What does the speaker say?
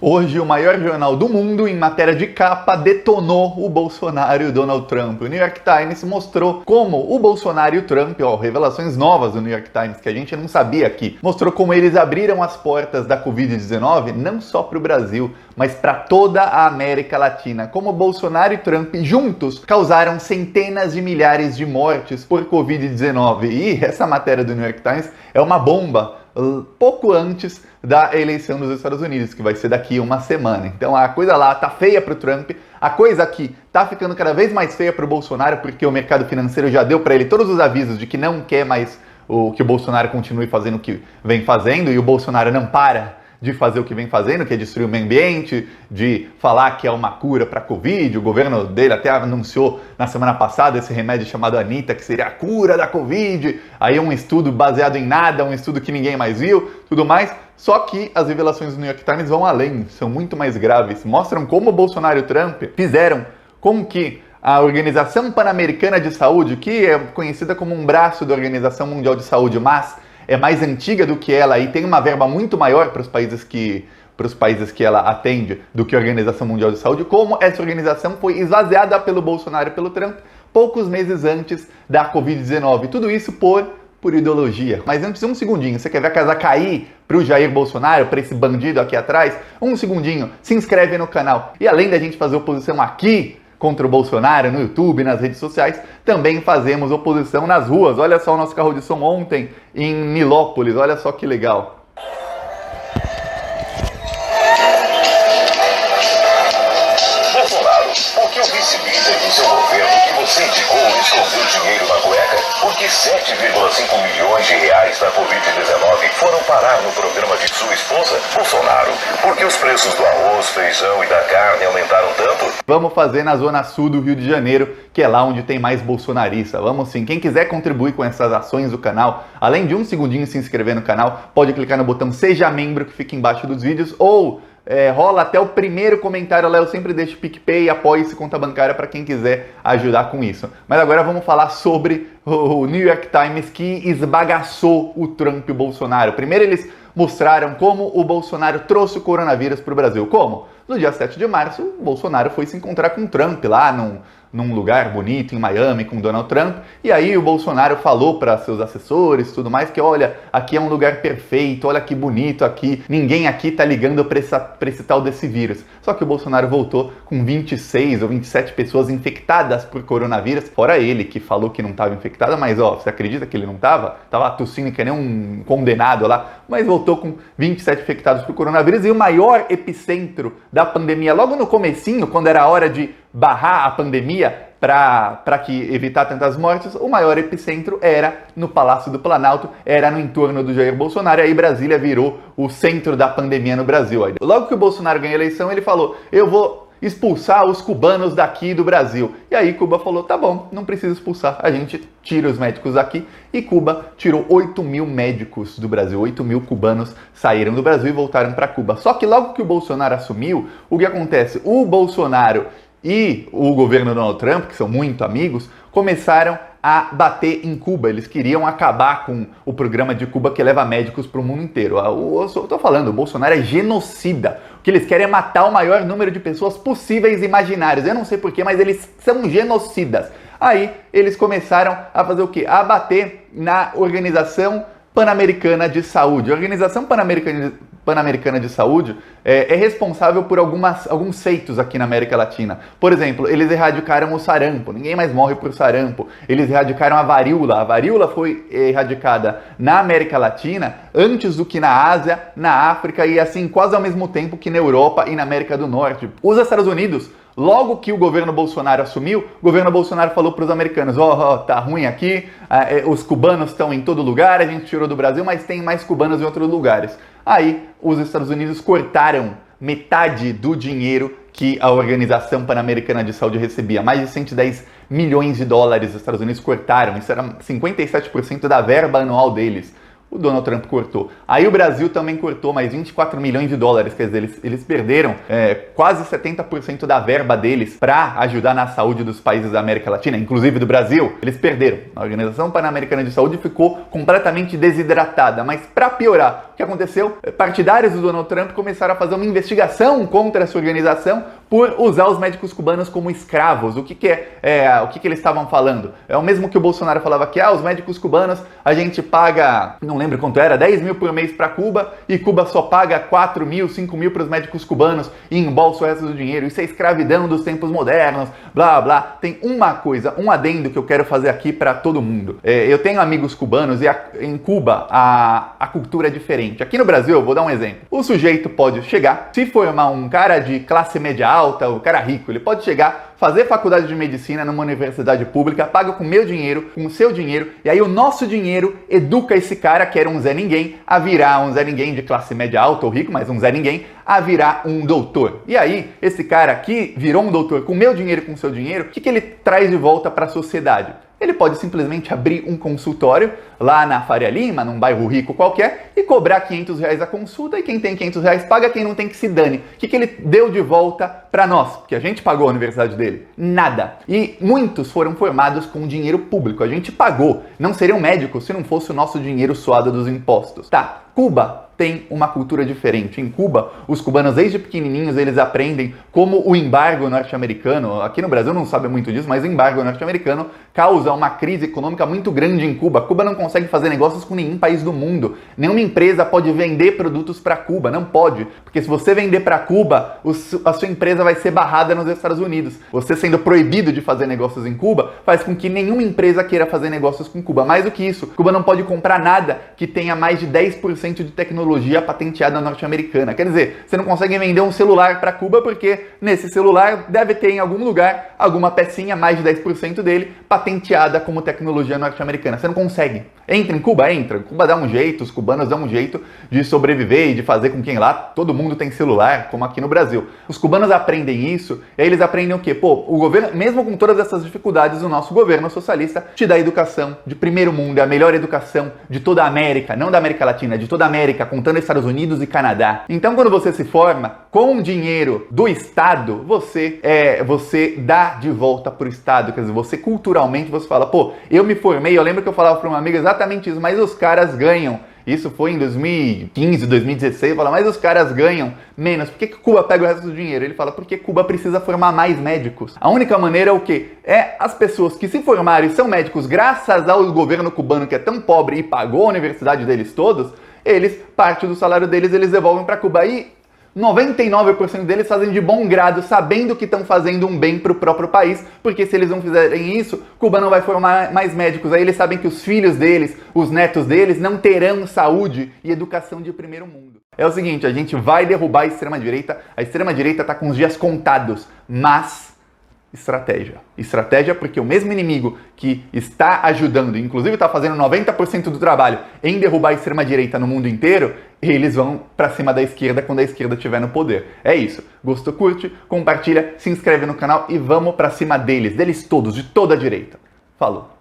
Hoje, o maior jornal do mundo, em matéria de capa, detonou o Bolsonaro e o Donald Trump. O New York Times mostrou como o Bolsonaro e o Trump, revelações novas do New York Times que a gente não sabia aqui, mostrou como eles abriram as portas da Covid-19 não só para o Brasil, mas para toda a América Latina. Como Bolsonaro e Trump juntos causaram centenas de milhares de mortes por Covid-19. E essa matéria do New York Times é uma bomba pouco antes da eleição dos Estados Unidos, que vai ser daqui uma semana. Então a coisa lá tá feia para o Trump, a coisa aqui tá ficando cada vez mais feia para o Bolsonaro, porque o mercado financeiro já deu para ele todos os avisos de que não quer mais que o Bolsonaro continue fazendo o que vem fazendo, e o Bolsonaro não para de fazer o que vem fazendo, que é destruir o meio ambiente, de falar que é uma cura para a Covid. O governo dele até anunciou na semana passada esse remédio chamado Anitta, que seria a cura da Covid. Aí um estudo baseado em nada, um estudo que ninguém mais viu, tudo mais. Só que as revelações do New York Times vão além, são muito mais graves. Mostram como o Bolsonaro e o Trump fizeram com que a Organização Pan-Americana de Saúde, que é conhecida como um braço da Organização Mundial de Saúde, mas é mais antiga do que ela e tem uma verba muito maior para os países que ela atende do que a Organização Mundial de Saúde, como essa organização foi esvaziada pelo Bolsonaro e pelo Trump poucos meses antes da Covid-19. Tudo isso por ideologia. Mas antes, um segundinho, você quer ver a casa cair para o Jair Bolsonaro, para esse bandido aqui atrás? Um segundinho, se inscreve no canal. E além da gente fazer oposição aqui contra o Bolsonaro no YouTube, nas redes sociais, também fazemos oposição nas ruas. Olha só o nosso carro de som ontem em Nilópolis, olha só que legal. Bolsonaro, por que o vice-líder do seu governo que você indicou escondeu dinheiro na cueca? Por que 7,5 milhões de reais da Covid-19 foram parar no programa de sua esposa? Bolsonaro, por que os preços do arroz, feijão e da carne aumentaram tanto? Vamos fazer na Zona Sul do Rio de Janeiro, que é lá onde tem mais bolsonarista. Vamos sim. Quem quiser contribuir com essas ações do canal, além de um segundinho se inscrever no canal, pode clicar no botão Seja Membro, que fica embaixo dos vídeos, ou rola até o primeiro comentário lá. Eu sempre deixo PicPay e apoie-se conta bancária para quem quiser ajudar com isso. Mas agora vamos falar sobre o New York Times, que esbagaçou o Trump e o Bolsonaro. Primeiro eles mostraram como o Bolsonaro trouxe o coronavírus para o Brasil. Como? No dia 7 de março, o Bolsonaro foi se encontrar com o Trump lá num lugar bonito em Miami com Donald Trump, e aí o Bolsonaro falou para seus assessores e tudo mais que olha, aqui é um lugar perfeito, olha que bonito aqui, ninguém aqui tá ligando para esse tal desse vírus. Só que o Bolsonaro voltou com 26 ou 27 pessoas infectadas por coronavírus, fora ele que falou que não estava infectado, mas você acredita que ele não estava? Tava tossindo que nem um condenado lá, mas voltou com 27 infectados por coronavírus. E o maior epicentro da pandemia, logo no comecinho, quando era a hora de barrar a pandemia para evitar tantas mortes, o maior epicentro era no Palácio do Planalto, era no entorno do Jair Bolsonaro, e aí Brasília virou o centro da pandemia no Brasil. Aí, logo que o Bolsonaro ganhou a eleição, ele falou, eu vou expulsar os cubanos daqui do Brasil. E aí Cuba falou, tá bom, não precisa expulsar, a gente tira os médicos daqui. E Cuba tirou 8 mil médicos do Brasil, 8 mil cubanos saíram do Brasil e voltaram para Cuba. Só que logo que o Bolsonaro assumiu, o que acontece? O Bolsonaro e o governo Donald Trump, que são muito amigos, começaram a bater em Cuba. Eles queriam acabar com o programa de Cuba que leva médicos para o mundo inteiro. Eu estou falando, o Bolsonaro é genocida. O que eles querem é matar o maior número de pessoas possíveis e imaginárias. Eu não sei porquê, mas eles são genocidas. Aí eles começaram a fazer o quê? A bater na Organização Pan-Americana de Saúde. A Organização Pan-Americana de Saúde é responsável por alguns feitos aqui na América Latina. Por exemplo, eles erradicaram o sarampo, ninguém mais morre por sarampo. Eles erradicaram a varíola. A varíola foi erradicada na América Latina antes do que na Ásia, na África e assim quase ao mesmo tempo que na Europa e na América do Norte. Os Estados Unidos, logo que o governo Bolsonaro assumiu, o governo Bolsonaro falou para os americanos, tá ruim aqui, os cubanos estão em todo lugar, a gente tirou do Brasil, mas tem mais cubanos em outros lugares. Aí os Estados Unidos cortaram metade do dinheiro que a Organização Pan-Americana de Saúde recebia, mais de 110 milhões de dólares os Estados Unidos cortaram, isso era 57% da verba anual deles. o Donald Trump cortou. Aí o Brasil também cortou mais 24 milhões de dólares, quer dizer, eles perderam quase 70% da verba deles para ajudar na saúde dos países da América Latina, inclusive do Brasil, eles perderam. A Organização Pan-Americana de Saúde ficou completamente desidratada, mas para piorar, o que aconteceu? Partidários do Donald Trump começaram a fazer uma investigação contra essa organização por usar os médicos cubanos como escravos. O que eles estavam falando? É o mesmo que o Bolsonaro falava que os médicos cubanos, a gente paga, não lembro quanto era, 10 mil por mês para Cuba, e Cuba só paga 4 mil, 5 mil para os médicos cubanos e embolsa o resto do dinheiro. Isso é escravidão dos tempos modernos, blá blá. Tem uma coisa, um adendo que eu quero fazer aqui para todo mundo. Eu tenho amigos cubanos e em Cuba a cultura é diferente. Aqui no Brasil, eu vou dar um exemplo. O sujeito pode chegar, se formar um cara de classe média alta, o cara rico, ele pode chegar, fazer faculdade de medicina numa universidade pública, paga com meu dinheiro, com o seu dinheiro, e aí o nosso dinheiro educa esse cara, que era um Zé Ninguém, a virar um Zé Ninguém de classe média alta ou rico, mas um Zé Ninguém, a virar um doutor. E aí, esse cara que virou um doutor com meu dinheiro e com o seu dinheiro, o que ele traz de volta para a sociedade? Ele pode simplesmente abrir um consultório lá na Faria Lima, num bairro rico qualquer, e cobrar R$500 a consulta, e quem tem R$500 paga, quem não tem que se dane. O que ele deu de volta para nós? Porque a gente pagou a universidade dele? Nada. E muitos foram formados com dinheiro público. A gente pagou. Não seriam médicos se não fosse o nosso dinheiro suado dos impostos. Tá, Cuba tem uma cultura diferente. Em Cuba, os cubanos desde pequenininhos eles aprendem como o embargo norte-americano, aqui no Brasil não sabe muito disso, mas o embargo norte-americano causa uma crise econômica muito grande em Cuba. Cuba não consegue fazer negócios com nenhum país do mundo. Nenhuma empresa pode vender produtos para Cuba, não pode, porque se você vender para Cuba, a sua empresa vai ser barrada nos Estados Unidos. Você sendo proibido de fazer negócios em Cuba, faz com que nenhuma empresa queira fazer negócios com Cuba. Mais do que isso, Cuba não pode comprar nada que tenha mais de 10% de tecnologia patenteada norte-americana. Quer dizer, você não consegue vender um celular para Cuba porque nesse celular deve ter em algum lugar alguma pecinha, mais de 10% dele, patenteada como tecnologia norte-americana. Você não consegue. Entra em Cuba? Entra. Cuba dá um jeito, os cubanos dão um jeito de sobreviver e de fazer com que lá todo mundo tem celular, como aqui no Brasil. Os cubanos aprendem isso, e aí eles aprendem o quê? Pô, o governo, mesmo com todas essas dificuldades, o nosso governo socialista te dá educação de primeiro mundo, é a melhor educação de toda a América, não da América Latina, de toda a América, contando Estados Unidos e Canadá. Então, quando você se forma com dinheiro do Estado, você dá de volta pro Estado. Quer dizer, você culturalmente, você fala, pô, eu me formei, eu lembro que eu falava para uma amiga exatamente isso, mas os caras ganham. Isso foi em 2015, 2016, fala, mas os caras ganham menos. Por que Cuba pega o resto do dinheiro? Ele fala, porque Cuba precisa formar mais médicos. A única maneira é o quê? É as pessoas que se formaram e são médicos graças ao governo cubano que é tão pobre e pagou a universidade deles todos, eles, parte do salário deles, eles devolvem para Cuba. E 99% deles fazem de bom grado, sabendo que estão fazendo um bem para o próprio país, porque se eles não fizerem isso, Cuba não vai formar mais médicos. Aí eles sabem que os filhos deles, os netos deles, não terão saúde e educação de primeiro mundo. É o seguinte, a gente vai derrubar a extrema-direita está com os dias contados, mas estratégia. Estratégia porque o mesmo inimigo que está ajudando, inclusive está fazendo 90% do trabalho em derrubar a extrema-direita no mundo inteiro, eles vão para cima da esquerda quando a esquerda estiver no poder. É isso. Gostou, curte, compartilha, se inscreve no canal e vamos para cima deles todos, de toda a direita. Falou!